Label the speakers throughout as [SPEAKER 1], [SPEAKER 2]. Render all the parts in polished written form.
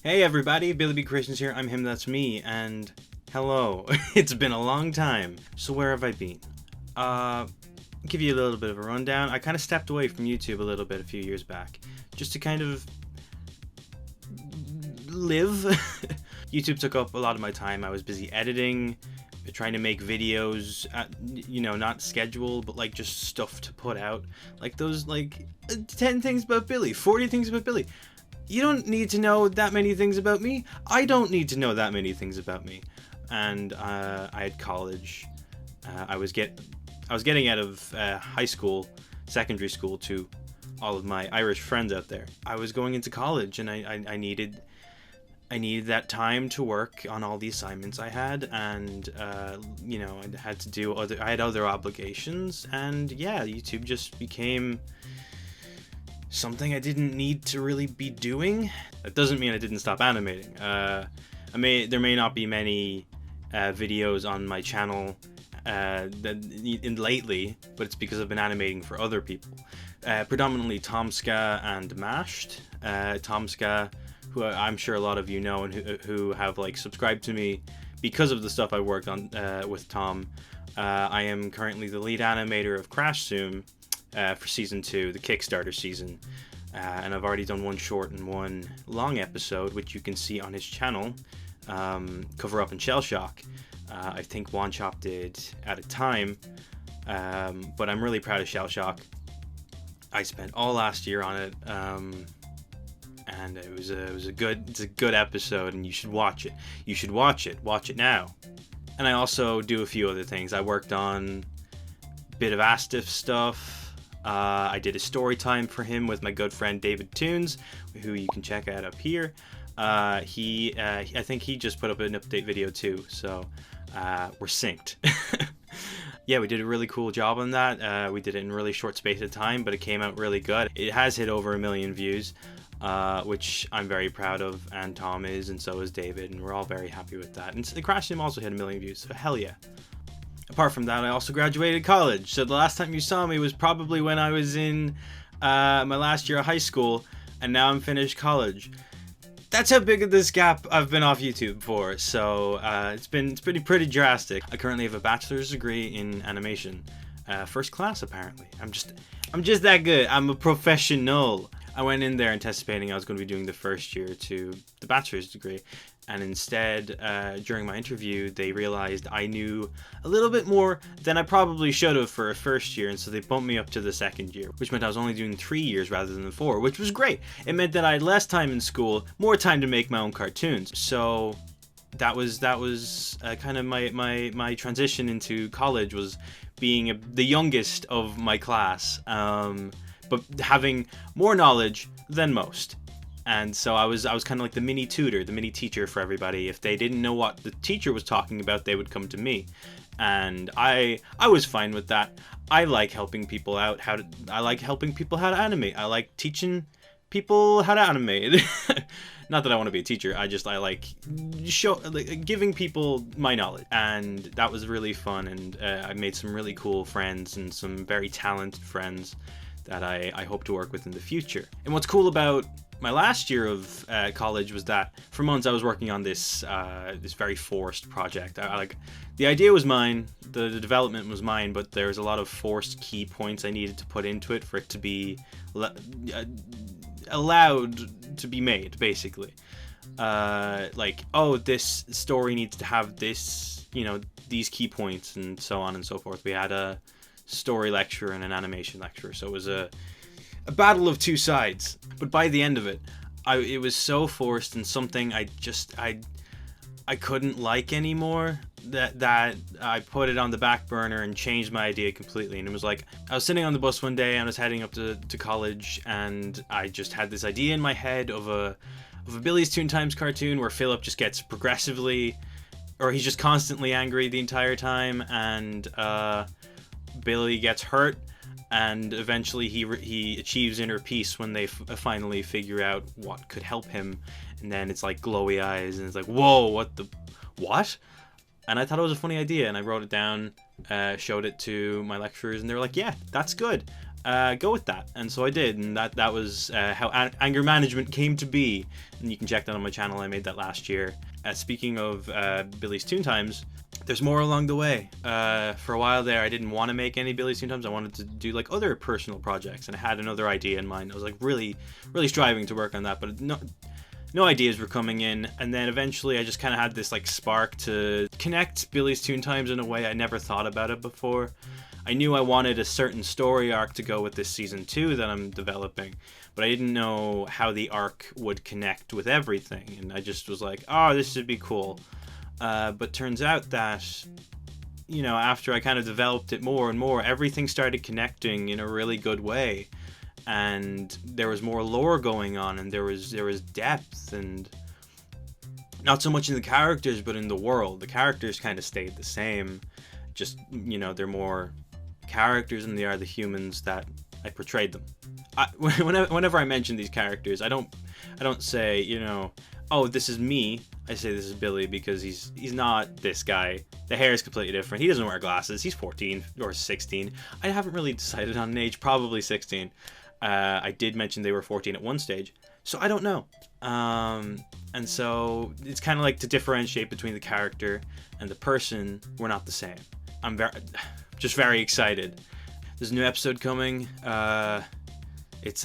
[SPEAKER 1] Hey everybody, BillyBCreations here. I'm him, that's me, and hello. It's been a long time. So where have I been? Give you a little bit of a rundown. I kind of stepped away from YouTube a little bit a few years back, just to kind of live. YouTube took up a lot of my time. I was busy editing, trying to make videos, not scheduled, but like just stuff to put out. Like those 10 things about Billy, 40 things about Billy. You don't need to know that many things about me. I don't need to know that many things about me. And I had college. I was getting out of high school, secondary school, to all of my Irish friends out there. I was going into college, and I needed that time to work on all the assignments I had, and I had to do other obligations, and yeah, YouTube just became something I didn't need to really be doing. That doesn't mean I didn't stop animating. There may not be many videos on my channel lately, but it's because I've been animating for other people, predominantly Tomska and Mashed. Tomska, who I'm sure a lot of you know, and who have subscribed to me because of the stuff I worked on with Tom. I am currently the lead animator of Crash Zoom for season 2, the Kickstarter season, and I've already done one short and one long episode, which you can see on his channel, Cover Up and Shell Shock. I think One Chop did at a time, but I'm really proud of Shell Shock. I spent all last year on it, and it's a good episode, and you should watch it. You should watch it now. And I also do a few other things. I worked on a bit of Astiff stuff. I did a story time for him with my good friend David Toons, who you can check out up here. I think he just put up an update video too, so we're synced. Yeah, we did a really cool job on that. We did it in a really short space of time, but it came out really good. It has hit over 1 million views, which I'm very proud of, and Tom is, and so is David, and we're all very happy with that. And the Crash Sim also hit 1 million views, so hell yeah. Apart from that, I also graduated college, so the last time you saw me was probably when I was in my last year of high school, and now I'm finished college. That's how big of this gap I've been off YouTube for, so it's pretty drastic. I currently have a bachelor's degree in animation, first class apparently. I'm just that good. I'm a professional. I went in there anticipating I was going to be doing the first year to the bachelor's degree, and instead, during my interview, they realized I knew a little bit more than I probably should have for a first year, and so they bumped me up to the second year, which meant I was only doing 3 years rather than 4, which was great. It meant that I had less time in school, more time to make my own cartoons. So that was kind of my transition into college, was being the youngest of my class, but having more knowledge than most. And so I was kind of like the mini tutor, the mini teacher for everybody. If they didn't know what the teacher was talking about, they would come to me, and I was fine with that. I like helping people out. I like helping people how to animate. I like teaching people how to animate. Not that I want to be a teacher. I like giving people my knowledge, and that was really fun. And I made some really cool friends and some very talented friends that I hope to work with in the future. And what's cool about my last year of college was that for months I was working on this very forced project. The idea was mine, the development was mine, but there was a lot of forced key points I needed to put into it for it to be allowed to be made, basically. This story needs to have this, these key points, and so on and so forth. We had a story lecture and an animation lecture, so it was a battle of two sides. But by the end of it, it was so forced and something I couldn't like anymore, that I put it on the back burner and changed my idea completely. And it was like, I was sitting on the bus one day and I was heading up to college, and I just had this idea in my head of a Billy's Toon Times cartoon where Philip just gets progressively, or he's just constantly angry the entire time, and Billy gets hurt, and eventually he achieves inner peace when they finally figure out what could help him. And then it's like glowy eyes, and it's like, whoa, what? And I thought it was a funny idea, and I wrote it down, showed it to my lecturers, and they were like, yeah, that's good. go with that. And so I did, and that was how anger management came to be. And you can check that on my channel. I made that last year. Speaking of Billy's Toon Times, there's more along the way. For a while there, I didn't want to make any Billy's Toon Times. I wanted to do like other personal projects, and I had another idea in mind. I was like really striving to work on that, but no ideas were coming in. And then eventually I just kind of had this like spark to connect Billy's Toon Times in a way I never thought about it before. I knew I wanted a certain story arc to go with this season 2 that I'm developing, but I didn't know how the arc would connect with everything. And I just was like, oh, this should be cool. But turns out that, you know, after I kind of developed it more and more, everything started connecting in a really good way. And there was more lore going on, and there was depth, and not so much in the characters, but in the world. The characters kind of stayed the same. Just, you know, they're more characters than they are the humans that I portrayed them. Whenever I mention these characters, I don't say, you know, oh, this is me. I say this is Billy because he's not this guy. The hair is completely different. He doesn't wear glasses. He's 14 or 16. I haven't really decided on an age. Probably 16. I did mention they were 14 at one stage, so I don't know. And so it's kind of like to differentiate between the character and the person. We're not the same. I'm just very excited. There's a new episode coming. It's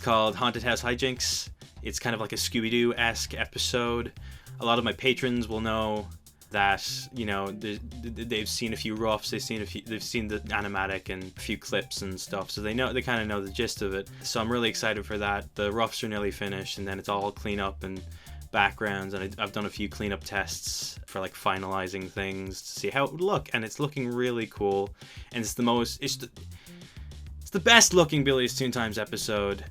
[SPEAKER 1] called Haunted House Hijinks. It's kind of like a Scooby-Doo-esque episode. A lot of my patrons will know that, you know, they've seen a few roughs, they've seen the animatic and a few clips and stuff, so they kind of know the gist of it. So I'm really excited for that. The roughs are nearly finished, and then it's all cleanup and backgrounds, and I've done a few cleanup tests for like finalizing things to see how it would look, and it's looking really cool. And it's the best looking Billy's Toon Times episode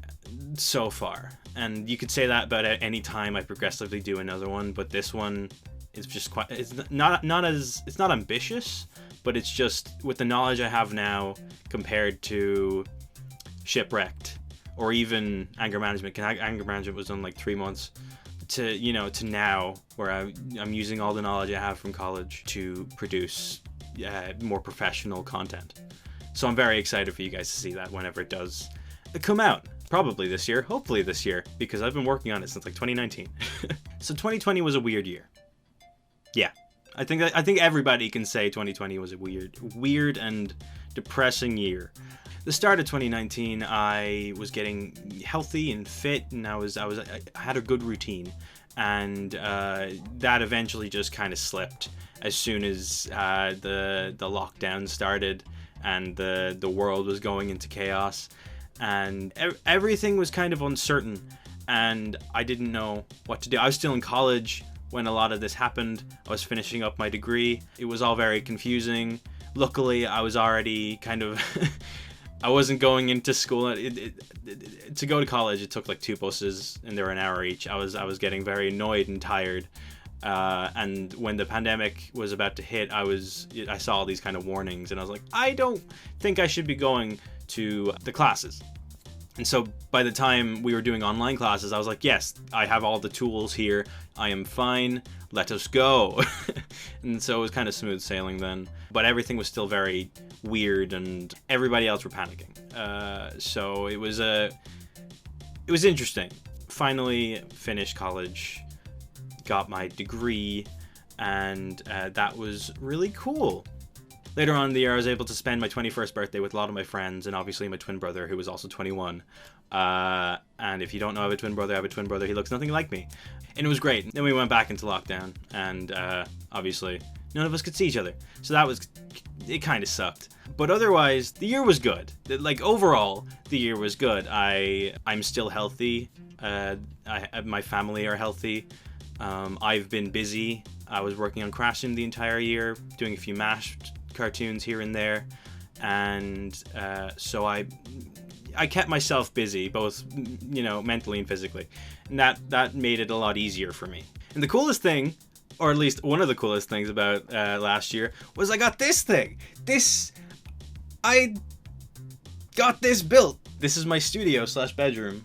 [SPEAKER 1] so far. And you could say that about any time I progressively do another one, but this one is just it's not ambitious, but it's just with the knowledge I have now compared to Shipwrecked or even Anger Management. Anger Management was done like 3 months to now, where I'm using all the knowledge I have from college to produce more professional content. So I'm very excited for you guys to see that whenever it does come out. Probably this year, hopefully this year, because I've been working on it since like 2019. So 2020 was a weird year. Yeah, I think everybody can say 2020 was a weird and depressing year. The start of 2019, I was getting healthy and fit, and I had a good routine, and that eventually just kind of slipped as soon as the lockdown started and the world was going into chaos, and everything was kind of uncertain, and I didn't know what to do. I was still in college when a lot of this happened. I was finishing up my degree. It was all very confusing. Luckily, I was already kind of I wasn't going into school. To go to college, it took like 2 buses, and they were an hour each. I was getting very annoyed and tired. And when the pandemic was about to hit, I saw all these kind of warnings, and I was like, I don't think I should be going to the classes. And so by the time we were doing online classes, I was like, yes, I have all the tools here. I am fine. Let us go. And so it was kind of smooth sailing then. But everything was still very weird, and everybody else were panicking. So it was interesting. Finally finished college, got my degree, and that was really cool. Later on in the year, I was able to spend my 21st birthday with a lot of my friends, and obviously my twin brother, who was also 21. And if you don't know I have a twin brother. He looks nothing like me. And it was great. Then we went back into lockdown, and obviously none of us could see each other. So it kind of sucked. But otherwise, the year was good. Like, overall, the year was good. I'm still healthy. My family are healthy. I've been busy. I was working on Crashing the entire year, doing a few MASH cartoons here and there, and so I kept myself busy, both, you know, mentally and physically, and that made it a lot easier for me. And the coolest thing, or at least one of the coolest things about last year, was I got this thing. I got this built. This is my studio / bedroom.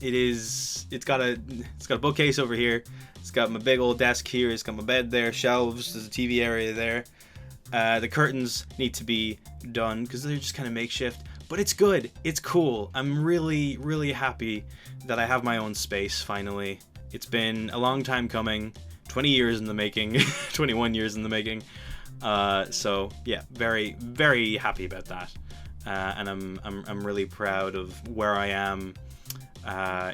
[SPEAKER 1] It's got a bookcase over here. It's got my big old desk here. It's got my bed there, shelves. There's a TV area there. The curtains need to be done because they're just kind of makeshift. But it's good. It's cool. I'm really, really happy that I have my own space finally. It's been a long time coming. 20 years in the making. 21 years in the making. So yeah, very, very happy about that. And I'm really proud of where I am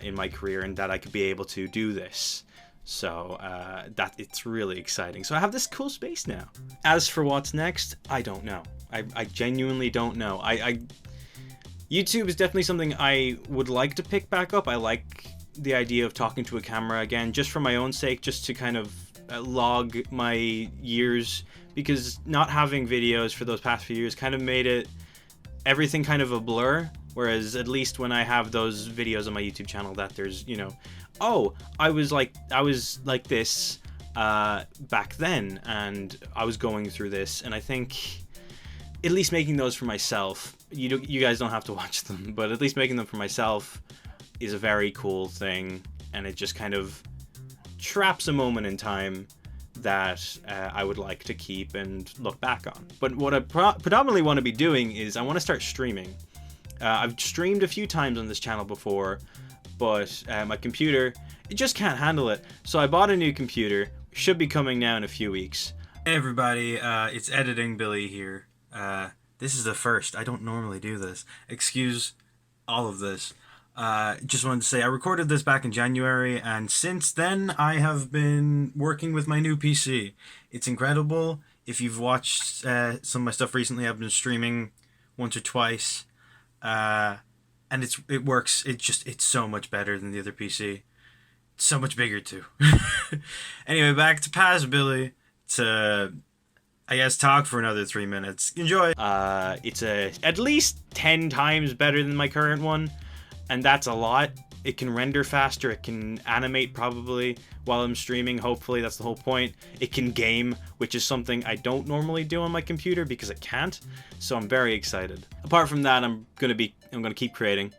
[SPEAKER 1] in my career, and that I could be able to do this. So that it's really exciting. So I have this cool space now. As for what's next, I don't know. I genuinely don't know. YouTube is definitely something I would like to pick back up. I like the idea of talking to a camera again, just for my own sake, just to kind of log my years, because not having videos for those past few years kind of made everything kind of a blur. Whereas at least when I have those videos on my YouTube channel, that there's, you know, oh, I was like this back then, and I was going through this, and I think at least making those for myself, you guys don't have to watch them, but at least making them for myself is a very cool thing, and it just kind of traps a moment in time that I would like to keep and look back on. But what I predominantly want to be doing is I want to start streaming. I've streamed a few times on this channel before, but my computer, it just can't handle it. So I bought a new computer, should be coming now in a few weeks. Hey everybody, it's Editing Billy here. This is the first. I don't normally do this. Excuse all of this. Just wanted to say I recorded this back in January, and since then I have been working with my new PC. It's incredible. If you've watched some of my stuff recently, I've been streaming once or twice, and it works. It's so much better than the other PC. It's so much bigger too. Anyway, back to Paz Billy to, I guess, talk for another 3 minutes. Enjoy. It's at least 10 times better than my current one, and that's a lot. It can render faster, it can animate probably while I'm streaming, hopefully, that's the whole point. It can game, which is something I don't normally do on my computer because it can't, so I'm very excited. Apart from that, I'm gonna keep creating.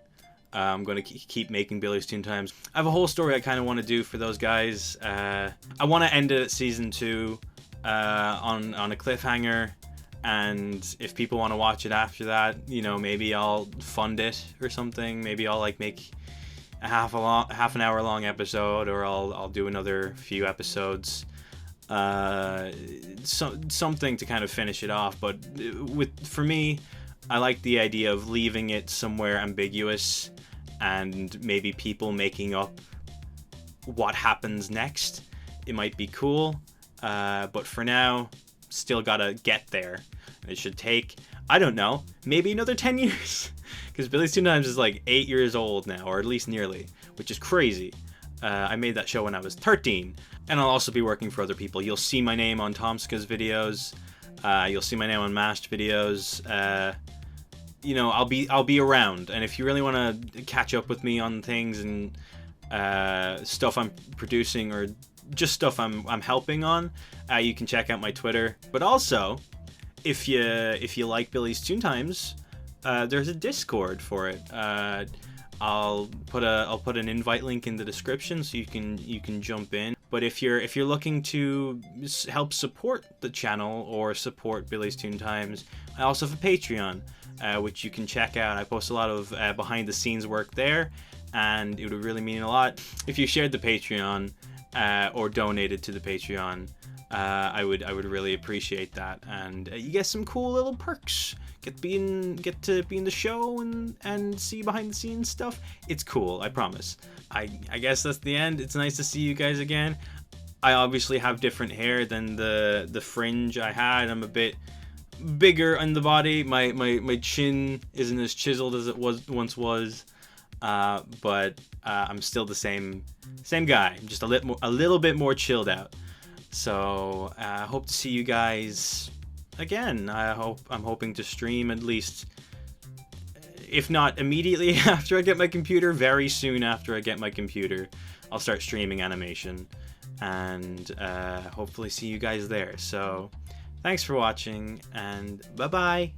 [SPEAKER 1] I'm gonna keep making Billy's Toon Times. I have a whole story I kind of want to do for those guys. I want to end it at season 2 on a cliffhanger, and if people want to watch it after that, you know, maybe I'll fund it or something. Maybe I'll like make a half an hour long episode, or I'll do another few episodes, something to kind of finish it off. But for me, I like the idea of leaving it somewhere ambiguous, and maybe people making up what happens next. It might be cool, but for now, still gotta get there. It should take, I don't know, maybe another 10 years. Because Billy's Toon Times is like 8 years old now, or at least nearly, which is crazy. I made that show when I was 13. And I'll also be working for other people. You'll see my name on Tomska's videos. You'll see my name on Mashed videos. You know, I'll be around. And if you really want to catch up with me on things and stuff I'm producing, or just stuff I'm helping on, you can check out my Twitter. But also, if you like Billy's Toon Times, there's a Discord for it. I'll put an invite link in the description so you can jump in. But if you're looking to help support the channel or support Billy's Toon Times, I also have a Patreon, which you can check out. I post a lot of behind the scenes work there, and it would really mean a lot if you shared the Patreon or donated to the Patreon. I would really appreciate that, and you get some cool little perks. Get to be in the show and see behind the scenes stuff. It's cool, I promise. I guess that's the end. It's nice to see you guys again. I obviously have different hair than the fringe I had. I'm a bit bigger on the body. My chin isn't as chiseled as it once was, but I'm still the same guy. I'm just a little bit more chilled out. So I hope to see you guys again. I'm hoping to stream at least, if not immediately after I get my computer, very soon after I get my computer, I'll start streaming animation, and hopefully see you guys there. So thanks for watching, and bye bye.